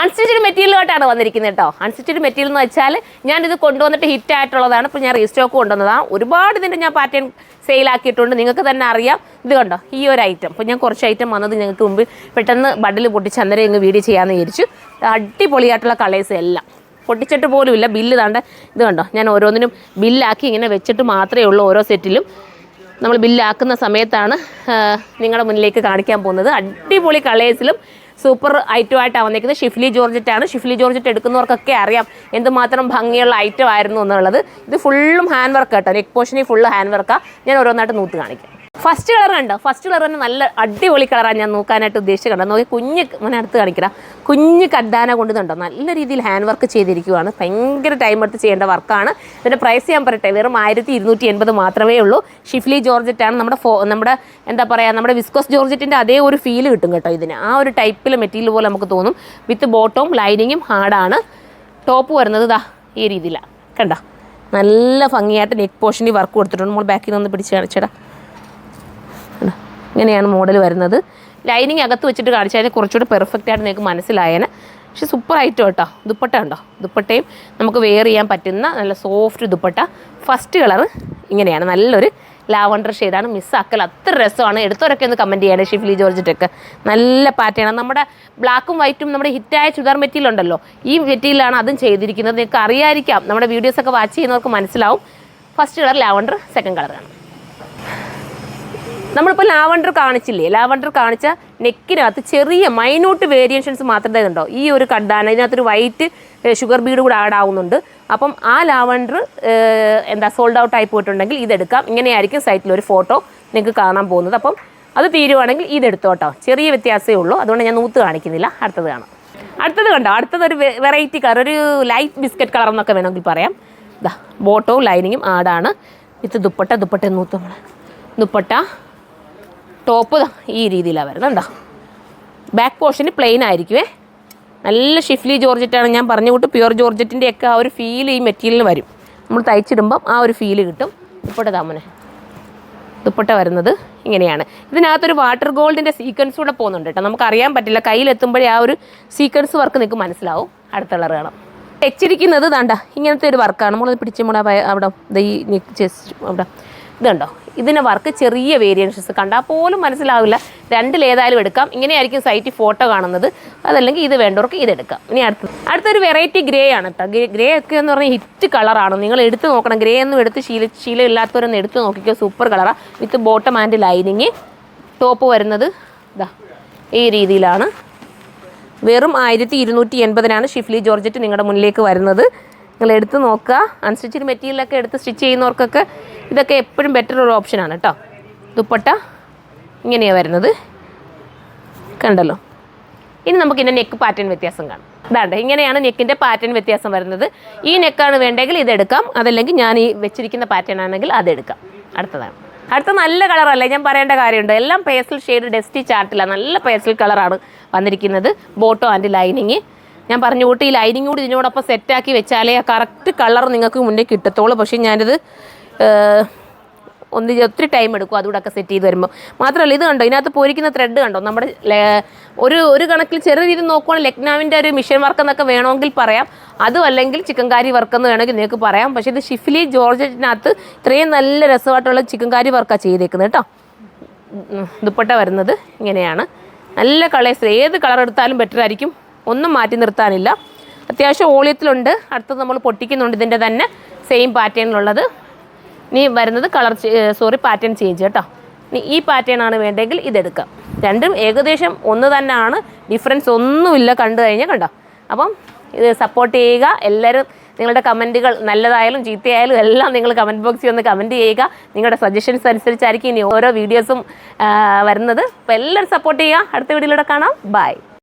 Unstitched മെറ്റീരിയലായിട്ടാണ് വന്നിരിക്കുന്നത് കേട്ടോ. Unstitched material എന്ന് വെച്ചാൽ ഞാനിത് കൊണ്ടുവന്നിട്ട് ഹിറ്റായിട്ടുള്ളതാണ്. ഇപ്പോൾ ഞാൻ റീസ്റ്റോക്ക് കൊണ്ടുവന്നതാണ്. ഒരുപാട് ഇതിൻ്റെ ഞാൻ പാറ്റേൺ സെയിലാക്കിയിട്ടുണ്ട്. നിങ്ങൾക്ക് തന്നെ അറിയാം. ഇത് കണ്ടോ ഈ ഒരു ഐറ്റം. അപ്പോൾ ഞാൻ കുറച്ച് ഐറ്റം വന്നത് ഞങ്ങൾക്ക് മുമ്പ് പെട്ടെന്ന് ബണ്ടിൽ പൊട്ടിച്ച് അന്നേരം ഇങ്ങ് വീഡിയോ ചെയ്യാമെന്ന് വിചാരിച്ചു. അടിപൊളിയായിട്ടുള്ള കളേഴ്സ് എല്ലാം പൊട്ടിച്ചിട്ട് പോലും ഇല്ല. ബില്ല് താണ്ട് ഇത് കണ്ടോ. ഞാൻ ഓരോന്നിനും ബില്ലാക്കി ഇങ്ങനെ വെച്ചിട്ട് മാത്രമേ ഉള്ളൂ. ഓരോ സെറ്റിലും നമ്മൾ ബില്ലാക്കുന്ന സമയത്താണ് നിങ്ങളുടെ മുന്നിലേക്ക് കാണിക്കാൻ പോകുന്നത്. അടിപൊളി കളേഴ്സിലും സൂപ്പർ ഐറ്റമായിട്ടാണ് വന്നിരിക്കുന്നത്. ഷിഫ്ലി ജോർജറ്റാണ്. ഷിഫ്ലി ജോർജറ്റ് എടുക്കുന്നവർക്കൊക്കെ അറിയാം എന്തുമാത്രം ഭംഗിയുള്ള ഐറ്റം ആയിരുന്നു എന്നുള്ളത്. ഇത് ഫുള്ളും ഹാൻഡ് വർക്ക് കേട്ടോ. നെക്ക് പോർഷനിൽ ഫുള്ള് ഹാൻഡ് വർക്കാണ്. ഞാൻ ഓരോന്നായിട്ട് നൂത്ത് കാണിക്കാം. ഫസ്റ്റ് കളർ കണ്ടോ. ഫസ്റ്റ് കളർ തന്നെ നല്ല അടിപൊളി കളറാണ് ഞാൻ നോക്കാനായിട്ട് ഉദ്ദേശിച്ച് കണ്ടോ. നോക്കി കുഞ്ഞ് മോനെ അടുത്ത് കാണിക്കണം. കുഞ്ഞ് കഡ്ഡാന കൊണ്ടുണ്ടോ നല്ല രീതിയിൽ ഹാൻഡ് വർക്ക് ചെയ്തിരിക്കുകയാണ്. ഭയങ്കര ടൈം എടുത്ത് ചെയ്യേണ്ട വർക്കാണ്. ഇതിൻ്റെ പ്രൈസ് ഞാൻ പറയട്ടെ, വെറും 1280 മാത്രമേ ഉള്ളൂ. ഷിഫ്ലി ജോർജറ്റാണ്. നമ്മുടെ എന്താ പറയുക, നമ്മുടെ വിസ്കോസ് ജോർജറ്റിൻ്റെ അതേ ഒരു ഫീൽ കിട്ടും കേട്ടോ ഇതിന്. ആ ഒരു ടൈപ്പിൽ മെറ്റീരിയൽ പോലെ നമുക്ക് തോന്നും. വിത്ത് ബോട്ടവും ലൈനിങ്ങും ഹാർഡാണ്. ടോപ്പ് വരുന്നത് ഇതാ ഈ രീതിയിലാണ് കണ്ടോ. നല്ല ഭംഗിയായിട്ട് നെക്ക് പോർഷനിൽ വർക്ക് കൊടുത്തിട്ടുണ്ട്. നമ്മൾ ബാക്കിൽ നിന്ന് പിടിച്ച് കാണിച്ചേടാ. ഇങ്ങനെയാണ് മോഡൽ വരുന്നത്. ലൈനിങ് അകത്ത് വെച്ചിട്ട് കാണിച്ചാൽ കുറച്ചുകൂടി പെർഫെക്റ്റ് ആയിട്ട് നിങ്ങൾക്ക് മനസ്സിലായേനെ. പക്ഷേ സൂപ്പർ ഐറ്റം കേട്ടോ. ദുപ്പട്ട ഉണ്ടോ. ദുപ്പട്ടയും നമുക്ക് വെയർ ചെയ്യാൻ പറ്റുന്ന നല്ല സോഫ്റ്റ് ദുപ്പട്ട. ഫസ്റ്റ് കളർ ഇങ്ങനെയാണ്. നല്ലൊരു ലാവണ്ടർ ഷെയ്ഡാണ്. മിസ്സാക്കൽ അത്ര രസമാണ്. എടുത്തവരൊക്കെ ഒന്ന് കമൻറ്റ് ചെയ്യണേ. ഷിഫ്ലി ജോർജറ്റൊക്കെ നല്ല പാറ്റേണാണ്. നമ്മുടെ ബ്ലാക്കും വൈറ്റും നമ്മുടെ ഹിറ്റായ ചുരിദാർ മെറ്റീരിയൽ ഉണ്ടല്ലോ, ഈ മെറ്റീരിയലാണ് അതും ചെയ്തിരിക്കുന്നത്. നിങ്ങൾക്ക് അറിയാതിരിക്കാം, നമ്മുടെ വീഡിയോസൊക്കെ വാച്ച് ചെയ്യുന്നവർക്ക് മനസ്സിലാവും. ഫസ്റ്റ് കളർ ലാവണ്ടർ, സെക്കൻഡ് കളറാണ്. നമ്മളിപ്പോൾ ലാവണ്ടർ കാണിച്ചില്ലേ, ലാവണ്ടർ കാണിച്ച നെക്കിനകത്ത് ചെറിയ മൈന്യൂട്ട് വേരിയേഷൻസ് മാത്രമേ ഉണ്ടോ. ഈ ഒരു കഡ്ഡാന ഇതിനകത്തൊരു വൈറ്റ് ഷുഗർ ബീഡ് കൂടെ ആഡ് ആവുന്നുണ്ട്. അപ്പം ആ ലാവണ്ടർ സോൾഡ് ഔട്ട് ആയി പോയിട്ടുണ്ടെങ്കിൽ ഇതെടുക്കാം. ഇങ്ങനെയായിരിക്കും സൈറ്റിലൊരു ഫോട്ടോ നിങ്ങൾക്ക് കാണാൻ പോകുന്നത്. അപ്പം അത് തീരുവാണെങ്കിൽ ഇതെടുത്തോ കേട്ടോ. ചെറിയ വ്യത്യാസമേ ഉള്ളൂ. അതുകൊണ്ട് ഞാൻ നൂത്ത് കാണിക്കുന്നില്ല. അടുത്തത് കാണാം. അടുത്തത് കണ്ടോ. അടുത്തതൊരു വെറൈറ്റി കളർ, ഒരു ലൈറ്റ് ബിസ്ക്കറ്റ് കളർ എന്നൊക്കെ വേണമെങ്കിൽ പറയാം. ഇതാ ബോട്ടവും ലൈനിങ്ങും ആടാണ്. വിത്ത് ദുപ്പട്ട നൂത്ത് നമ്മൾ ദുപ്പട്ട. ടോപ്പ് ഈ രീതിയിലാണ് വരുന്നത് കേട്ടോ. ബാക്ക് പോർഷന് പ്ലെയിൻ ആയിരിക്കുമേ. നല്ല ഷിഫ്ലി ജോർജറ്റാണ്. ഞാൻ പറഞ്ഞ കൂട്ട് പ്യുവർ ജോർജറ്റിൻ്റെയൊക്കെ ആ ഒരു ഫീൽ ഈ മെറ്റീരിയലിന് വരും. നമ്മൾ തയ്ച്ചിടുമ്പം ആ ഒരു ഫീല് കിട്ടും. ദുപ്പട്ട താമനെ ദുപ്പട്ട വരുന്നത് ഇങ്ങനെയാണ്. ഇതിനകത്തൊരു വാട്ടർ ഗോൾഡിൻ്റെ സീക്വൻസ് കൂടെ പോകുന്നുണ്ട് കേട്ടോ. നമുക്കറിയാൻ പറ്റില്ല, കയ്യിലെത്തുമ്പോഴേ ആ ഒരു സീക്വൻസ് വർക്ക് നിങ്ങൾക്ക് മനസ്സിലാവും. അടുത്ത കളർ കാണാം. വെച്ചിരിക്കുന്നത് ദാണ്ട ഇങ്ങനത്തെ ഒരു വർക്കാണ്. നമ്മളത് പിടിച്ചുമ്പോൾ അവിടെ ഈ ചെസ്റ്റ് അവിടെ ഇതുണ്ടോ. ഇതിൻ്റെ വർക്ക് ചെറിയ വേരിയേഷൻസ് കണ്ടാൽ പോലും മനസ്സിലാവില്ല. രണ്ടിലേതായാലും എടുക്കാം. ഇങ്ങനെയായിരിക്കും സൈറ്റിൽ ഫോട്ടോ കാണുന്നത്. അതല്ലെങ്കിൽ ഇത് വേണ്ടവർക്ക് ഇതെടുക്കാം. ഇനി അടുത്തൊരു വെറൈറ്റി ഗ്രേ ആണ് കേട്ടോ. ഗ്രേ ഒക്കെ എന്ന് പറഞ്ഞാൽ ഹിറ്റ് കളറാണ്. നിങ്ങൾ എടുത്ത് നോക്കണം. ഗ്രേ ഒന്നും എടുത്ത് ശീലം ഇല്ലാത്തവരൊന്നും എടുത്ത് നോക്കിക്കോ. സൂപ്പർ കളറാണ്. വിത്ത് ബോട്ടം ആൻഡ് ലൈനിങ്. ടോപ്പ് വരുന്നത് ഇതാ ഈ രീതിയിലാണ്. വെറും 1280 ഷിഫ്ലി ജോർജറ്റ് നിങ്ങളുടെ മുന്നിലേക്ക് വരുന്നത്. നിങ്ങൾ എടുത്ത് നോക്കുക. അൺസ്റ്റിച്ചഡ് മെറ്റീരിയലൊക്കെ എടുത്ത് സ്റ്റിച്ച് ചെയ്യുന്നവർക്കൊക്കെ ഇതൊക്കെ എപ്പോഴും ബെറ്റർ ഒരു ഓപ്ഷനാണ് കേട്ടോ. ദുപ്പട്ട ഇങ്ങനെയാണ് വരുന്നത് കണ്ടല്ലോ. ഇനി നമുക്കിൻ്റെ നെക്ക് പാറ്റേൺ വ്യത്യാസം കാണാം. ഇതാണ്ട് ഇങ്ങനെയാണ് നെക്കിൻ്റെ പാറ്റേൺ വ്യത്യാസം വരുന്നത്. ഈ നെക്കാണ് വേണ്ടെങ്കിൽ ഇതെടുക്കാം. അതല്ലെങ്കിൽ ഞാൻ ഈ വെച്ചിരിക്കുന്ന പാറ്റേൺ ആണെങ്കിൽ അതെടുക്കാം. അടുത്ത നല്ല കളറല്ലേ, ഞാൻ പറയേണ്ട കാര്യമുണ്ട്. എല്ലാം പേസ്റ്റൽ ഷെയ്ഡ് ഡസ്റ്റി ചാർട്ടിലാണ്. നല്ല പേസ്റ്റൽ കളറാണ് വന്നിരിക്കുന്നത്. Bottom and lining. ഞാൻ പറഞ്ഞു കൂട്ടി ഈ ലൈനിങ് കൂടി ഇതിനോടൊപ്പം സെറ്റാക്കി വെച്ചാലേ ആ കറക്റ്റ് കളർ നിങ്ങൾക്ക് മുന്നേ കിട്ടത്തുള്ളൂ. പക്ഷേ ഞാനിത് ഒത്തിരി ടൈം എടുക്കും അതുകൂടെയൊക്കെ സെറ്റ് ചെയ്ത് വരുമ്പോൾ. മാത്രമല്ല ഇത് കണ്ടോ, ഇതിനകത്ത് പോയിരിക്കുന്ന ത്രെഡ് കണ്ടോ. നമ്മുടെ ഒരു കണക്കിൽ ചെറിയ രീതിയിൽ നോക്കുവാണെങ്കിൽ ലെഗ്നാവിൻ്റെ ഒരു മിഷൻ വർക്ക് എന്നൊക്കെ വേണമെങ്കിൽ പറയാം. അതും അല്ലെങ്കിൽ ചിക്കൻകാരി വർക്ക് എന്ന് വേണമെങ്കിൽ നിങ്ങൾക്ക് പറയാം. പക്ഷേ ഇത് ഷിഫ്ലി ജോർജറ്റിനകത്ത് ഇത്രയും നല്ല രസമായിട്ടുള്ള ചിക്കൻകാരി വർക്കാണ് ചെയ്തേക്കുന്നത് കേട്ടോ. ദുപ്പട്ട വരുന്നത് ഇങ്ങനെയാണ്. നല്ല കളേഴ്സ്, ഏത് കളർ എടുത്താലും ബെറ്റർ ആയിരിക്കും. ഒന്നും മാറ്റി നിർത്താനില്ല. അത്യാവശ്യം ഓളിയത്തിലുണ്ട്. അടുത്തത് നമ്മൾ പൊട്ടിക്കുന്നുണ്ട് ഇതിൻ്റെ തന്നെ സെയിം പാറ്റേണിലുള്ളത്. ഇനി വരുന്നത് പാറ്റേൺ ചേഞ്ച് കേട്ടോ. ഇനി ഈ പാറ്റേൺ ആണ് വേണ്ടെങ്കിൽ ഇതെടുക്കാം. രണ്ടും ഏകദേശം ഒന്ന് തന്നെയാണ്, ഡിഫറൻസ് ഒന്നുമില്ല കണ്ടു കഴിഞ്ഞാൽ കണ്ടോ. അപ്പം ഇത് സപ്പോർട്ട് ചെയ്യുക എല്ലാവരും. നിങ്ങളുടെ കമൻറ്റുകൾ നല്ലതായാലും ചീത്തയായാലും എല്ലാം നിങ്ങൾ കമൻറ്റ് ബോക്സിൽ ഒന്ന് കമൻറ്റ് ചെയ്യുക. നിങ്ങളുടെ സജഷൻസ് അനുസരിച്ചായിരിക്കും ഇനി ഓരോ വീഡിയോസും വരുന്നത്. അപ്പോൾ എല്ലാവരും സപ്പോർട്ട് ചെയ്യുക. അടുത്ത വീഡിയോയിലൂടെ കാണാം. ബൈ.